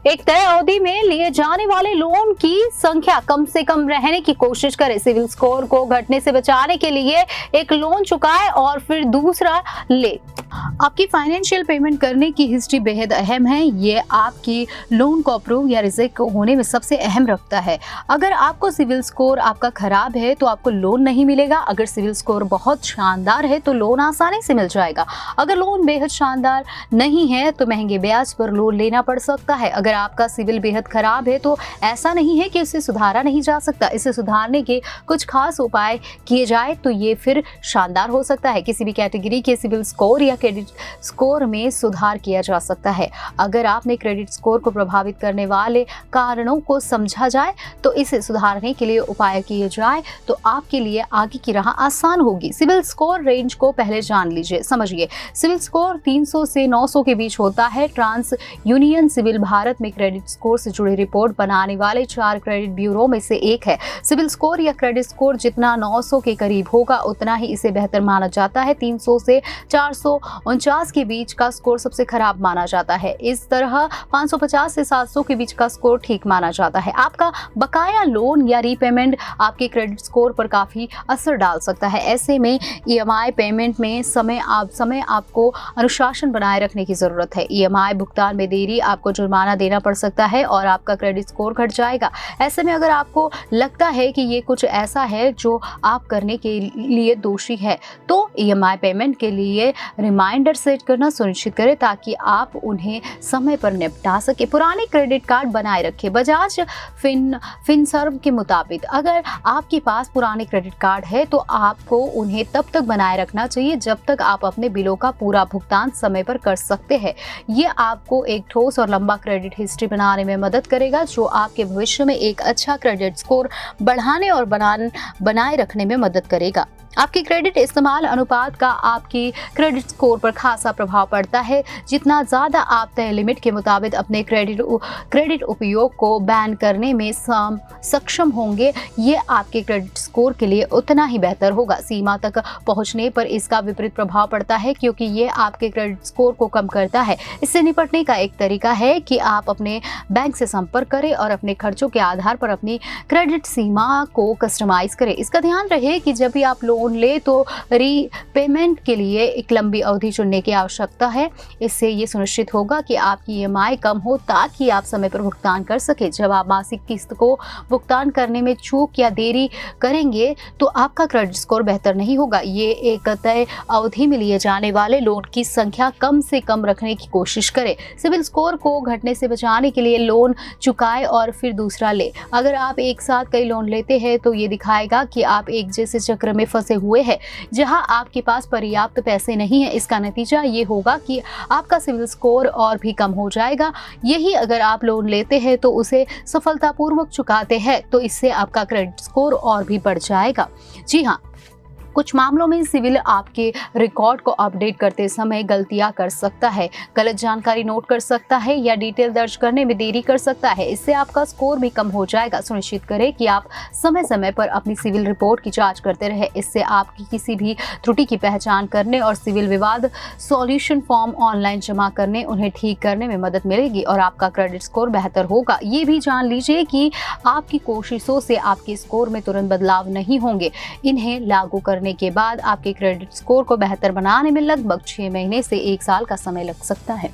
एक तय अवधि में लिए जाने वाले लोन की संख्या कम से कम रहने की कोशिश करें। सिविल स्कोर को घटने से बचाने के लिए एक लोन चुकाए और फिर दूसरा ले। आपकी फाइनेंशियल पेमेंट करने की हिस्ट्री बेहद अहम है। ये आपकी लोन को अप्रूव या रिजेक्ट होने में सबसे अहम रखता है। अगर आपको सिविल स्कोर आपका खराब है तो आपको लोन नहीं मिलेगा। अगर सिविल स्कोर बहुत शानदार है तो लोन आसानी से मिल जाएगा। अगर लोन बेहद शानदार नहीं है तो महंगे ब्याज पर लोन लेना पड़ सकता है। अगर आपका सिविल बेहद खराब है तो ऐसा नहीं है कि उसे सुधारा नहीं जा सकता। इसे सुधारने के कुछ खास उपाय किए जाए तो ये फिर शानदार हो सकता है। किसी भी कैटेगरी के सिविल स्कोर या क्रेडिट स्कोर में सुधार किया जा सकता है। अगर आपने क्रेडिट स्कोर को प्रभावित करने वाले कारणों को समझा जाए तो इसे सुधारने के लिए उपाय किए जाए तो आपके लिए आगे की राह आसान होगी। सिविल स्कोर रेंज को पहले जान लीजिए, समझिए। सिविल स्कोर 300 से 900 के बीच होता है। ट्रांस यूनियन सिविल भारत में क्रेडिट स्कोर से जुड़ी रिपोर्ट बनाने वाले 4 क्रेडिट ब्यूरो में से एक है। सिविल स्कोर या क्रेडिट स्कोर जितना 900 के करीब होगा उतना ही इसे बेहतर माना जाता है। 300 से 449 के बीच का स्कोर सबसे खराब माना जाता है। इस तरह 550 से 700 के बीच का स्कोर ठीक माना जाता है। आपका बकाया लोन या रीपेमेंट आपके क्रेडिट स्कोर पर काफी असर डाल सकता है। ऐसे में ईएमआई पेमेंट में समय आपको अनुशासन बनाए रखने की जरूरत है। ईएमआई भुगतान में देरी आपको जुर्माना देना पड़ सकता है और आपका क्रेडिट स्कोर घट जाएगा। ऐसे में अगर आपको लगता है कि ये कुछ ऐसा है जो आप करने के लिए दोषी है तो ईएमआई पेमेंट के लिए रिमाइंडर सेट करना सुनिश्चित करें ताकि आप उन्हें समय पर निपटा सके। पुराने क्रेडिट कार्ड बनाए रखें। बजाज फिनसर्व के मुताबिक अगर आपके पास पुराने क्रेडिट कार्ड है तो आपको उन्हें तब तक बनाए रखना चाहिए जब तक आप अपने बिलों का पूरा भुगतान समय पर कर सकते हैं। ये आपको एक ठोस और लंबा क्रेडिट हिस्ट्री बनाने में मदद करेगा जो आपके भविष्य में एक अच्छा क्रेडिट स्कोर बढ़ाने और बनाए रखने में मदद करेगा। आपकी क्रेडिट इस्तेमाल अनुपात का आपकी क्रेडिट स्कोर पर खासा प्रभाव पड़ता है। जितना ज़्यादा आप तय लिमिट के मुताबिक अपने क्रेडिट उपयोग को बैन करने में सक्षम होंगे, ये आपके क्रेडिट स्कोर के लिए उतना ही बेहतर होगा। सीमा तक पहुंचने पर इसका विपरीत प्रभाव पड़ता है क्योंकि ये आपके क्रेडिट स्कोर को कम करता है। इससे निपटने का एक तरीका है कि आप अपने बैंक से संपर्क करें और अपने खर्चों के आधार पर अपनी क्रेडिट सीमा को कस्टमाइज करें। इसका ध्यान रहे कि जब भी आप लोन ले तो रीपेमेंट के लिए एक लंबी अवधि चुनने की आवश्यकता है। इससे ये सुनिश्चित होगा कि आपकी ईएमआई कम हो ताकि आप समय पर भुगतान कर सके। जब आप मासिक किस्त को भुगतान करने में चूक या देरी करेंगे तो आपका क्रेडिट स्कोर बेहतर नहीं होगा। ये एक तय अवधि में लिए जाने वाले लोन की संख्या कम से कम रखने की कोशिश करें। सिविल स्कोर को घटने से बचाने के लिए लोन चुकाए और फिर दूसरा ले। अगर आप एक साथ कई लोन लेते हैं तो ये दिखाएगा कि आप एक जैसे चक्र में फंसे हुए हैं जहां आपके पास पर्याप्त पैसे नहीं है। इसका नतीजा ये होगा कि आपका सिविल स्कोर और भी कम हो जाएगा। यही अगर आप लोन लेते हैं तो उसे सफलतापूर्वक चुकाते हैं तो इससे आपका क्रेडिट स्कोर और भी बढ़ जाएगा। जी हाँ, कुछ मामलों में सिविल आपके रिकॉर्ड को अपडेट करते समय गलतियां कर सकता है, गलत जानकारी नोट कर सकता है या डिटेल दर्ज करने में देरी कर सकता है। इससे आपका स्कोर भी कम हो जाएगा। सुनिश्चित करें कि आप समय समय पर अपनी सिविल रिपोर्ट की जांच करते रहें। इससे आपकी किसी भी त्रुटि की पहचान करने और सिविल विवाद सॉल्यूशन फॉर्म ऑनलाइन जमा करने उन्हें ठीक करने में मदद मिलेगी और आपका क्रेडिट स्कोर बेहतर होगा। ये भी जान लीजिए कि आपकी कोशिशों से आपके स्कोर में तुरंत बदलाव नहीं होंगे। इन्हें लागू करने के बाद आपके क्रेडिट स्कोर को बेहतर बनाने में लगभग 6 महीने से 1 साल का समय लग सकता है।